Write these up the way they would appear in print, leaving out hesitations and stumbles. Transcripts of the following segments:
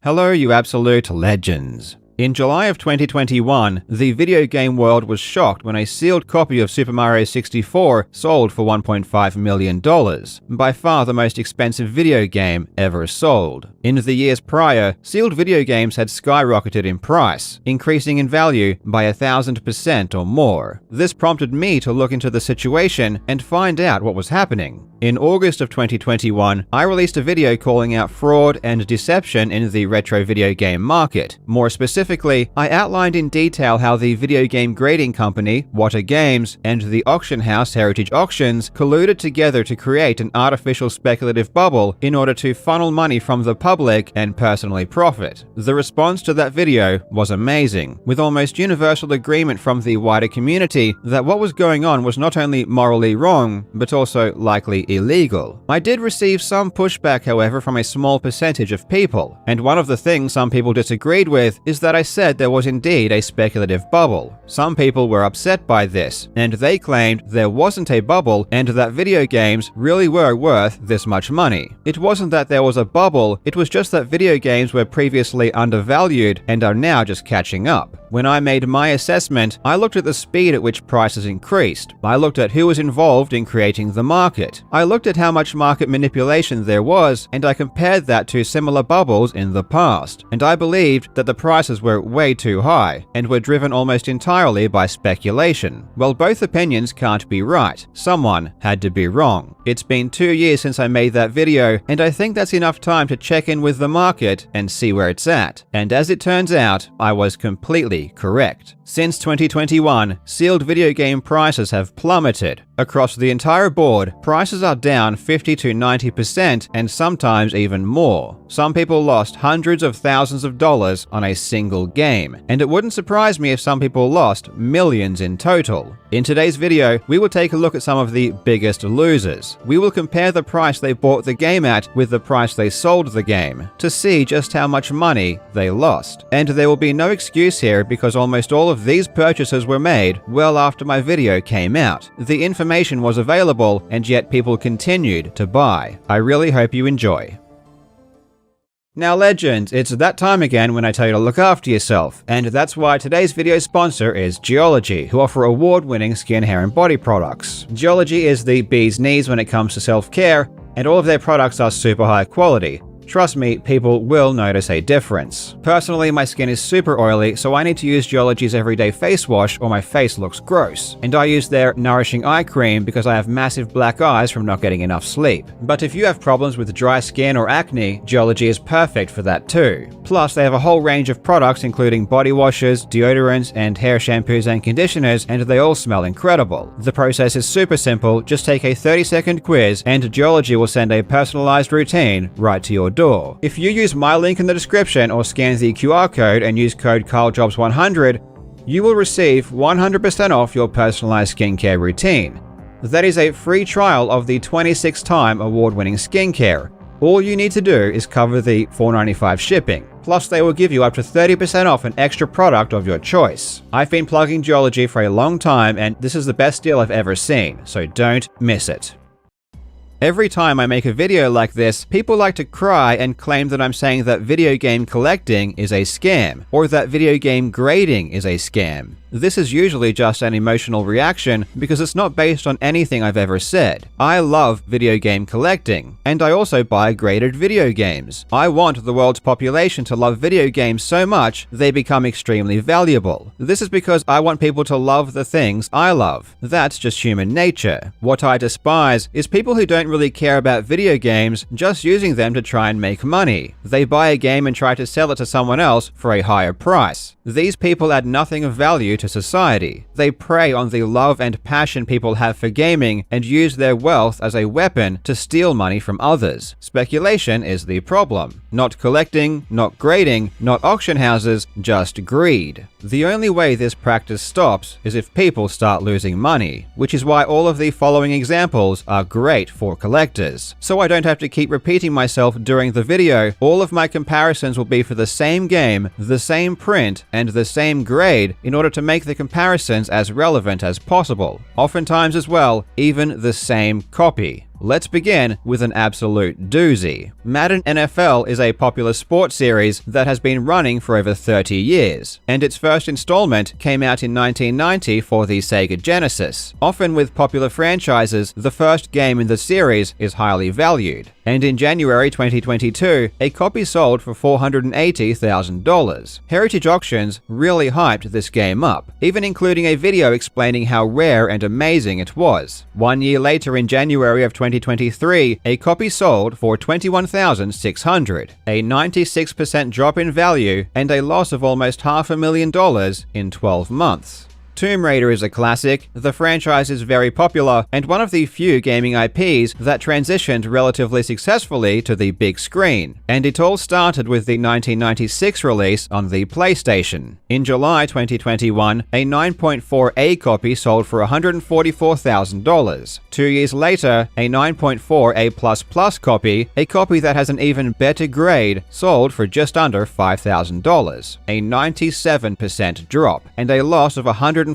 Hello, you absolute legends. In July of 2021, the video game world was shocked when a sealed copy of Super Mario 64 sold for $1.5 million, by far the most expensive video game ever sold. In the years prior, sealed video games had skyrocketed in price, increasing in value by 1,000% or more. This prompted me to look into the situation and find out what was happening. In August of 2021, I released a video calling out fraud and deception in the retro video game market. More specifically, I outlined in detail how the video game grading company, Wata Games, and the auction house Heritage Auctions colluded together to create an artificial speculative bubble in order to funnel money from the public and personally profit. The response to that video was amazing, with almost universal agreement from the wider community that what was going on was not only morally wrong, but also likely illegal. I did receive some pushback, however, from a small percentage of people, and one of the things some people disagreed with is that I said there was indeed a speculative bubble. Some people were upset by this, and they claimed there wasn't a bubble and that video games really were worth this much money. It wasn't that there was a bubble, it was just that video games were previously undervalued and are now just catching up. When I made my assessment, I looked at the speed at which prices increased. I looked at who was involved in creating the market. I looked at how much market manipulation there was, and I compared that to similar bubbles in the past. And I believed that the prices were way too high, and were driven almost entirely by speculation. Well, both opinions can't be right. Someone had to be wrong. It's been 2 years since I made that video, and I think that's enough time to check in with the market and see where it's at. And as it turns out, I was completely correct. Since 2021, sealed video game prices have plummeted. Across the entire board, prices are down 50 to 90% and sometimes even more. Some people lost hundreds of thousands of dollars on a single game, and it wouldn't surprise me if some people lost millions in total. In today's video, we will take a look at some of the biggest losers. We will compare the price they bought the game at with the price they sold the game, to see just how much money they lost. And there will be no excuse here because almost all of these purchases were made well after my video came out. The information was available, and yet people continued to buy. I really hope you enjoy. Now legends, it's that time again when I tell you to look after yourself, and that's why today's video sponsor is Geologie, who offer award-winning skin, hair, and body products. Geologie is the bee's knees when it comes to self-care, and all of their products are super high quality. Trust me, people will notice a difference. Personally, my skin is super oily, so I need to use Geologie's everyday face wash or my face looks gross. And I use their nourishing eye cream because I have massive black eyes from not getting enough sleep. But if you have problems with dry skin or acne, Geologie is perfect for that too. Plus, they have a whole range of products including body washes, deodorants, and hair shampoos and conditioners, and they all smell incredible. The process is super simple, just take a 30-second quiz and Geologie will send a personalized routine right to your door. If you use my link in the description or scan the QR code and use code KyleJobs100, you will receive 100% off your personalized skincare routine. That is a free trial of the 26-time award-winning skincare. All you need to do is cover the $4.95 shipping. Plus, they will give you up to 30% off an extra product of your choice. I've been plugging Geologie for a long time, and this is the best deal I've ever seen, so don't miss it. Every time I make a video like this, people like to cry and claim that I'm saying that video game collecting is a scam, or that video game grading is a scam. This is usually just an emotional reaction because it's not based on anything I've ever said. I love video game collecting, and I also buy graded video games. I want the world's population to love video games so much they become extremely valuable. This is because I want people to love the things I love. That's just human nature. What I despise is people who don't really care about video games, just using them to try and make money. They buy a game and try to sell it to someone else for a higher price. These people add nothing of value to society. They prey on the love and passion people have for gaming and use their wealth as a weapon to steal money from others. Speculation is the problem. Not collecting, not grading, not auction houses, just greed. The only way this practice stops is if people start losing money, which is why all of the following examples are great for collectors. So I don't have to keep repeating myself during the video, all of my comparisons will be for the same game, the same print, and the same grade in order to make the comparisons as relevant as possible. Oftentimes as well, even the same copy. Let's begin with an absolute doozy. Madden NFL is a popular sports series that has been running for over 30 years, and its first installment came out in 1990 for the Sega Genesis. Often with popular franchises, the first game in the series is highly valued, and in January 2022, a copy sold for $480,000. Heritage Auctions really hyped this game up, even including a video explaining how rare and amazing it was. 1 year later, in January of 2023, a copy sold for $21,600, a 96% drop in value and a loss of almost $500,000 in 12 months. Tomb Raider is a classic, the franchise is very popular, and one of the few gaming IPs that transitioned relatively successfully to the big screen, and it all started with the 1996 release on the PlayStation. In July 2021, a 9.4A copy sold for $144,000. 2 years later, a 9.4A++ copy, a copy that has an even better grade, sold for just under $5,000, a 97% drop, and a loss of $140,000.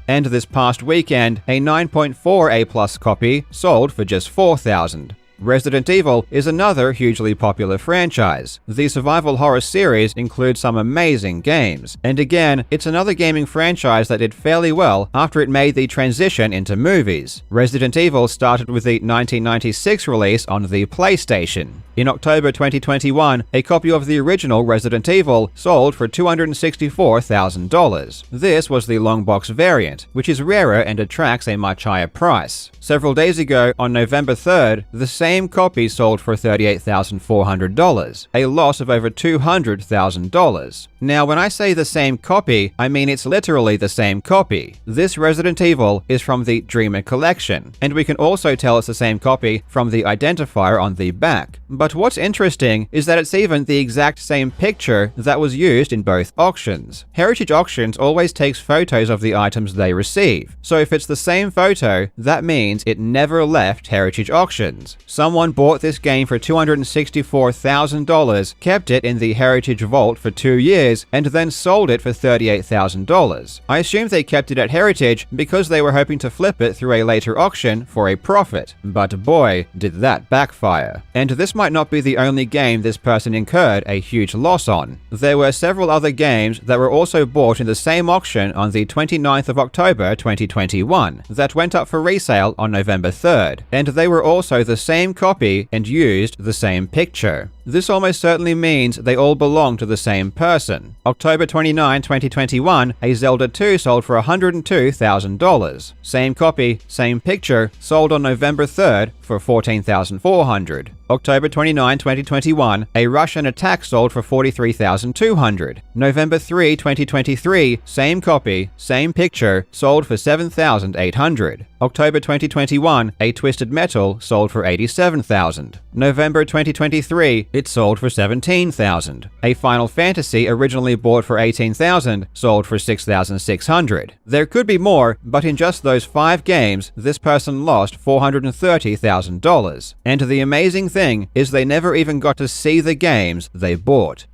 And this past weekend, a 9.4A+ copy sold for just $4,000. Resident Evil is another hugely popular franchise. The survival horror series includes some amazing games, and again, it's another gaming franchise that did fairly well after it made the transition into movies. Resident Evil started with the 1996 release on the PlayStation. In October 2021, a copy of the original Resident Evil sold for $264,000. This was the long box variant, which is rarer and attracts a much higher price. Several days ago, on November 3rd, the same copy sold for $38,400, a loss of over $200,000. Now, when I say the same copy, I mean it's literally the same copy. This Resident Evil is from the Dreamer Collection, and we can also tell it's the same copy from the identifier on the back. But what's interesting is that it's even the exact same picture that was used in both auctions. Heritage Auctions always takes photos of the items they receive, so if it's the same photo, that means it never left Heritage Auctions. Someone bought this game for $264,000, kept it in the Heritage Vault for 2 years, and then sold it for $38,000. I assume they kept it at Heritage because they were hoping to flip it through a later auction for a profit. But boy, did that backfire. And this might not be the only game this person incurred a huge loss on. There were several other games that were also bought in the same auction on the 29th of October 2021 that went up for resale on November 3rd, and they were also the same copy and used the same picture. This almost certainly means they all belong to the same person. October 29, 2021, a Zelda 2 sold for $102,000. Same copy, same picture, sold on November 3rd for $14,400. October 29, 2021, a Russian Attack sold for $43,200. November 3, 2023, same copy, same picture, sold for $7,800. October 2021, a Twisted Metal sold for $87,000. November 2023, it sold for $17,000. A Final Fantasy originally bought for $18,000 sold for $6,600. There could be more, but in just those 5 games, this person lost $430,000. And the amazing thing is they never even got to see the games they bought.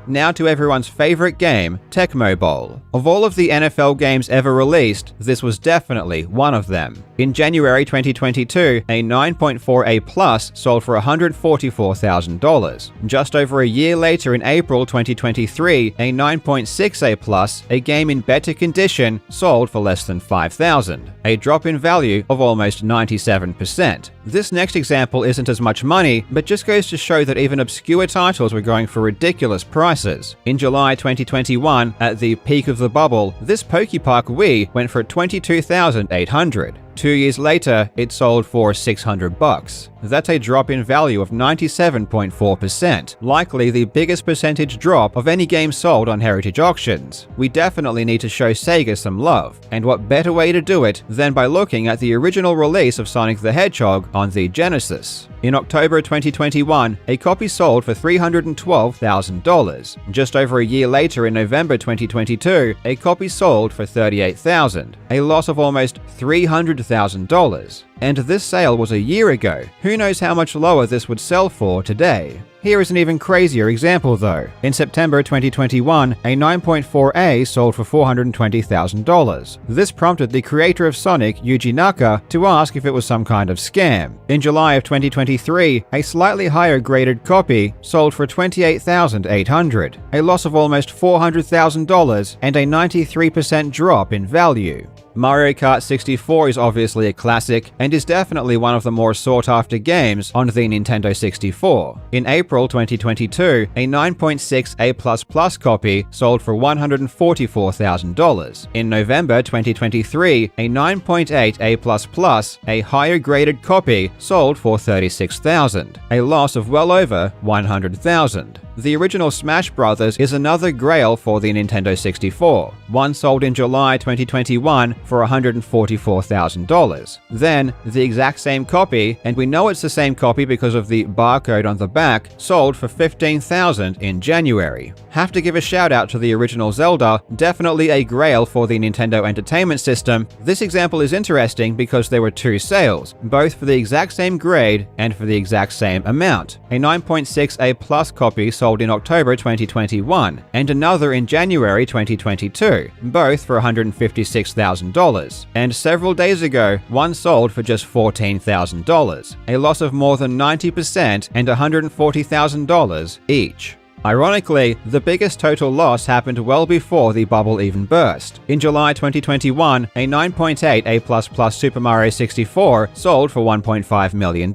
Now to everyone's favorite game, Tecmo Bowl. Of all of the NFL games ever released, this was definitely one of them. In January 2022, a 9.4A+ sold for $144,000. Just over a year later, in April 2023, a 9.6A+, a game in better condition, sold for less than $5,000, a drop in value of almost 97%. This next example isn't as much money, but just goes to show that even obscure titles were going for ridiculous prices. In July 2021, at the peak of the bubble, this Pokepark Wii went for $22,800. 2 years later, it sold for $600. That's a drop in value of 97.4%, likely the biggest percentage drop of any game sold on Heritage Auctions. We definitely need to show Sega some love, and what better way to do it than by looking at the original release of Sonic the Hedgehog on the Genesis. In October 2021, a copy sold for $312,000. Just over a year later, in November 2022, a copy sold for $38,000, a loss of almost $300,000. And this sale was a year ago. Who knows how much lower this would sell for today? Here is an even crazier example though. In September 2021, a 9.4A sold for $420,000. This prompted the creator of Sonic, Yuji Naka, to ask if it was some kind of scam. In July of 2023, a slightly higher graded copy sold for $28,800, a loss of almost $400,000 and a 93% drop in value. Mario Kart 64 is obviously a classic and is definitely one of the more sought-after games on the Nintendo 64. In April 2022, a 9.6A++ copy sold for $144,000. In November 2023, a 9.8A++, a higher graded copy, sold for $36,000, a loss of well over $100,000. The original Smash Bros. Is another grail for the Nintendo 64. One sold in July 2021 for $144,000. Then, the exact same copy, and we know it's the same copy because of the barcode on the back, sold for $15,000 in January. Have to give a shout out to the original Zelda, definitely a grail for the Nintendo Entertainment System. This example is interesting because there were two sales, both for the exact same grade and for the exact same amount. A 9.6A+ copy sold in October 2021, and another in January 2022, both for $156,000. And several days ago, one sold for just $14,000, a loss of more than 90% and $140,000 each. Ironically, the biggest total loss happened well before the bubble even burst. In July 2021, a 9.8A++ Super Mario 64 sold for $1.5 million.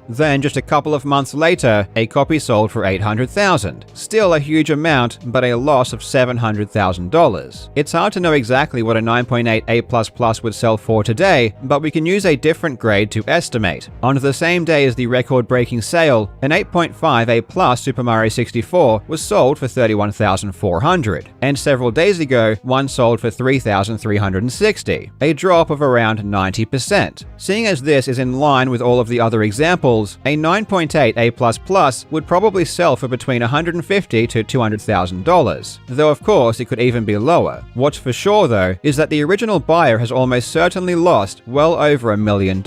Then, just a couple of months later, a copy sold for $800,000. Still a huge amount, but a loss of $700,000. It's hard to know exactly what a 9.8A++ would sell for today, but we can use a different grade to estimate. On the same day as the record-breaking sale, an 8.5A+ Super Mario 64 was sold for $31,400, and several days ago, one sold for $3,360, a drop of around 90%. Seeing as this is in line with all of the other examples, a 9.8A++ would probably sell for between $150,000 to $200,000, though of course it could even be lower. What's for sure though is that the original buyer has almost certainly lost well over $1 million.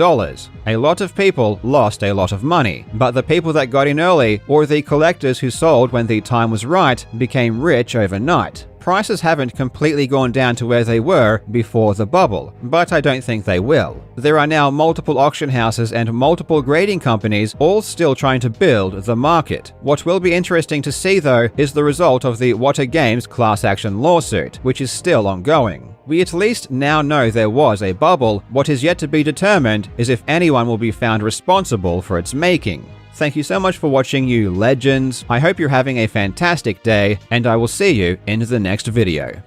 A lot of people lost a lot of money, but the people that got in early, or the collectors who sold when the time was right, became rich overnight. Prices haven't completely gone down to where they were before the bubble, but I don't think they will. There are now multiple auction houses and multiple grading companies all still trying to build the market. What will be interesting to see though is the result of the Wata Games class action lawsuit, which is still ongoing. We at least now know there was a bubble. What is yet to be determined is if anyone will be found responsible for its making. Thank you so much for watching, you legends. I hope you're having a fantastic day, and I will see you in the next video.